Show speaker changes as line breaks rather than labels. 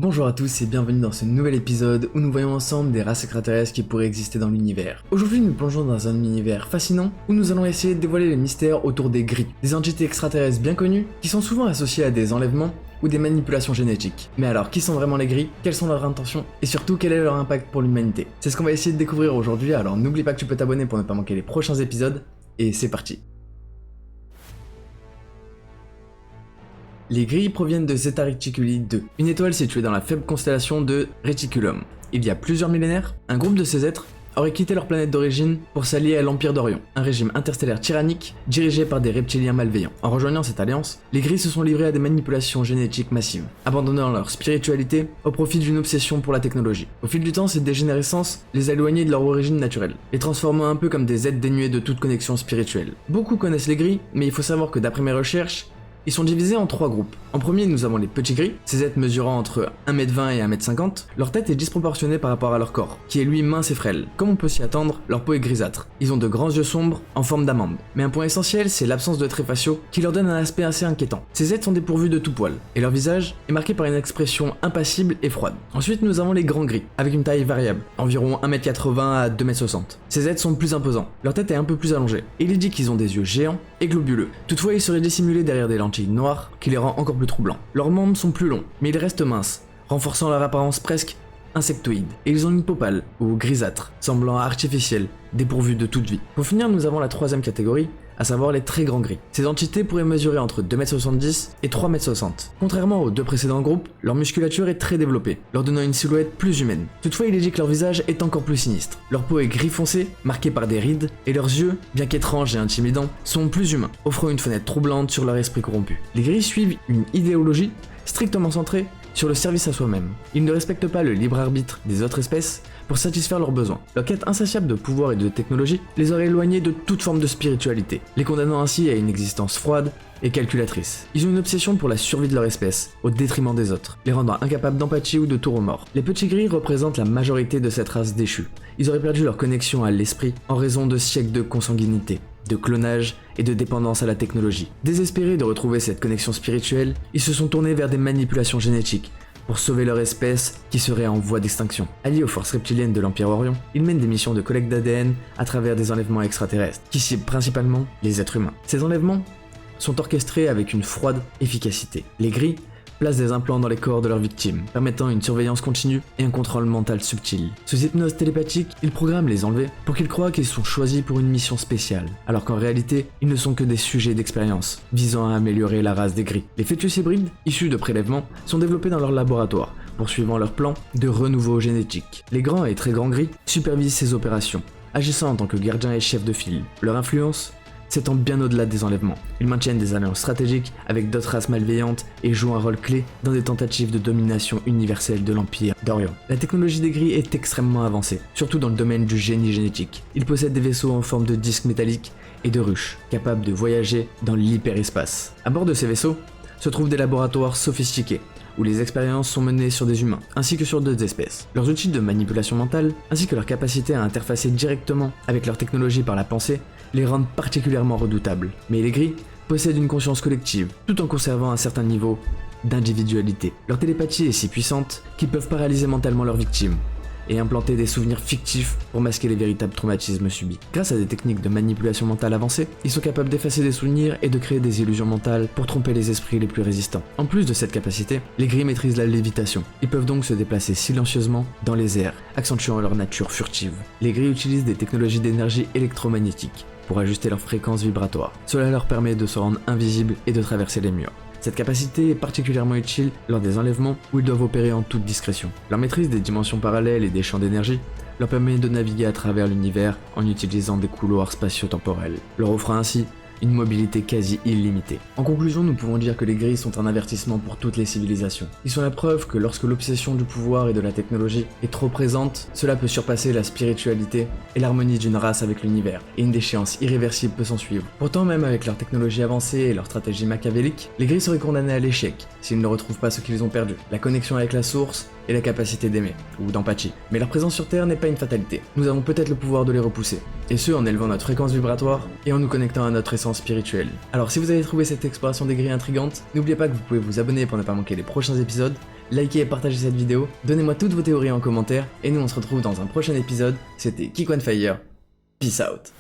Bonjour à tous et bienvenue dans ce nouvel épisode où nous voyons ensemble des races extraterrestres qui pourraient exister dans l'univers. Aujourd'hui nous plongeons dans un univers fascinant où nous allons essayer de dévoiler les mystères autour des gris, des entités extraterrestres bien connues qui sont souvent associées à des enlèvements ou des manipulations génétiques. Mais alors, qui sont vraiment les gris? Quelles sont leurs intentions? Et surtout, quel est leur impact pour l'humanité? C'est ce qu'on va essayer de découvrir aujourd'hui, alors n'oublie pas que tu peux t'abonner pour ne pas manquer les prochains épisodes, et c'est parti. Les grilles proviennent de Zeta Reticuli 2, une étoile située dans la faible constellation de Reticulum. Il y a plusieurs millénaires, un groupe de ces êtres aurait quitté leur planète d'origine pour s'allier à l'Empire d'Orion, un régime interstellaire tyrannique dirigé par des reptiliens malveillants. En rejoignant cette alliance, les grilles se sont livrés à des manipulations génétiques massives, abandonnant leur spiritualité au profit d'une obsession pour la technologie. Au fil du temps, cette dégénérescence les a éloignés de leur origine naturelle, les transformant un peu comme des êtres dénués de toute connexion spirituelle. Beaucoup connaissent les grilles, mais il faut savoir que d'après mes recherches, ils sont divisés en trois groupes. En premier, nous avons les petits gris, ces êtres mesurant entre 1m20 et 1m50. Leur tête est disproportionnée par rapport à leur corps, qui est lui mince et frêle. Comme on peut s'y attendre, leur peau est grisâtre. Ils ont de grands yeux sombres, en forme d'amande. Mais un point essentiel, c'est l'absence de traits faciaux, qui leur donne un aspect assez inquiétant. Ces êtres sont dépourvus de tout poil, et leur visage est marqué par une expression impassible et froide. Ensuite, nous avons les grands gris, avec une taille variable, environ 1m80 à 2m60. Ces êtres sont plus imposants, leur tête est un peu plus allongée, et il est dit qu'ils ont des yeux géants et globuleux. Toutefois, ils seraient dissimulés derrière des lentilles noires, qui les rend encore plus troublants. Leurs membres sont plus longs, mais ils restent minces, renforçant leur apparence presque insectoïde. Et ils ont une peau pâle, ou grisâtre, semblant artificielle, dépourvue de toute vie. Pour finir, nous avons la troisième catégorie, à savoir les très grands gris. Ces entités pourraient mesurer entre 2m70 et 3m60. Contrairement aux deux précédents groupes, leur musculature est très développée, leur donnant une silhouette plus humaine. Toutefois, il est dit que leur visage est encore plus sinistre. Leur peau est gris foncé, marquée par des rides, et leurs yeux, bien qu'étranges et intimidants, sont plus humains, offrant une fenêtre troublante sur leur esprit corrompu. Les gris suivent une idéologie strictement centrée sur le service à soi-même. Ils ne respectent pas le libre arbitre des autres espèces pour satisfaire leurs besoins. Leur quête insatiable de pouvoir et de technologie les aurait éloignés de toute forme de spiritualité, les condamnant ainsi à une existence froide et calculatrice. Ils ont une obsession pour la survie de leur espèce, au détriment des autres, les rendant incapables d'empathie ou de tout remords. Les petits gris représentent la majorité de cette race déchue. Ils auraient perdu leur connexion à l'esprit en raison de siècles de consanguinité, de clonage et de dépendance à la technologie. Désespérés de retrouver cette connexion spirituelle, ils se sont tournés vers des manipulations génétiques pour sauver leur espèce qui serait en voie d'extinction. Alliés aux forces reptiliennes de l'Empire Orion, ils mènent des missions de collecte d'ADN à travers des enlèvements extraterrestres, qui ciblent principalement les êtres humains. Ces enlèvements sont orchestrés avec une froide efficacité. Les gris placent des implants dans les corps de leurs victimes, permettant une surveillance continue et un contrôle mental subtil. Sous hypnose télépathique, ils programment les enlevés pour qu'ils croient qu'ils sont choisis pour une mission spéciale, alors qu'en réalité, ils ne sont que des sujets d'expérience, visant à améliorer la race des gris. Les fœtus hybrides, issus de prélèvements, sont développés dans leur laboratoire, poursuivant leur plan de renouveau génétique. Les grands et très grands gris supervisent ces opérations, agissant en tant que gardiens et chefs de file. Leur influence s'étend bien au-delà des enlèvements. Ils maintiennent des alliances stratégiques avec d'autres races malveillantes et jouent un rôle clé dans des tentatives de domination universelle de l'Empire d'Orion. La technologie des gris est extrêmement avancée, surtout dans le domaine du génie génétique. Ils possèdent des vaisseaux en forme de disques métalliques et de ruches, capables de voyager dans l'hyperespace. À bord de ces vaisseaux se trouvent des laboratoires sophistiqués, où les expériences sont menées sur des humains, ainsi que sur d'autres espèces. Leurs outils de manipulation mentale, ainsi que leur capacité à interfacer directement avec leur technologie par la pensée, les rendent particulièrement redoutables. Mais les gris possèdent une conscience collective, tout en conservant un certain niveau d'individualité. Leur télépathie est si puissante qu'ils peuvent paralyser mentalement leurs victimes, et implanter des souvenirs fictifs pour masquer les véritables traumatismes subis. Grâce à des techniques de manipulation mentale avancées, ils sont capables d'effacer des souvenirs et de créer des illusions mentales pour tromper les esprits les plus résistants. En plus de cette capacité, les gris maîtrisent la lévitation. Ils peuvent donc se déplacer silencieusement dans les airs, accentuant leur nature furtive. Les gris utilisent des technologies d'énergie électromagnétique pour ajuster leur fréquence vibratoire. Cela leur permet de se rendre invisibles et de traverser les murs. Cette capacité est particulièrement utile lors des enlèvements où ils doivent opérer en toute discrétion. Leur maîtrise des dimensions parallèles et des champs d'énergie leur permet de naviguer à travers l'univers en utilisant des couloirs spatio-temporels, leur offrant ainsi une mobilité quasi illimitée. En conclusion, nous pouvons dire que les gris sont un avertissement pour toutes les civilisations. Ils sont la preuve que lorsque l'obsession du pouvoir et de la technologie est trop présente, cela peut surpasser la spiritualité et l'harmonie d'une race avec l'univers, et une déchéance irréversible peut s'en suivre. Pourtant, même avec leur technologie avancée et leur stratégie machiavélique, les gris seraient condamnés à l'échec s'ils ne retrouvent pas ce qu'ils ont perdu, la connexion avec la source et la capacité d'aimer, ou d'empathie. Mais leur présence sur Terre n'est pas une fatalité. Nous avons peut-être le pouvoir de les repousser, et ce en élevant notre fréquence vibratoire et en nous connectant à notre essence spirituelle. Alors si vous avez trouvé cette exploration des grilles intrigante, n'oubliez pas que vous pouvez vous abonner pour ne pas manquer les prochains épisodes, likez et partagez cette vidéo, donnez-moi toutes vos théories en commentaire, et nous on se retrouve dans un prochain épisode. C'était Geek on Fire, peace out.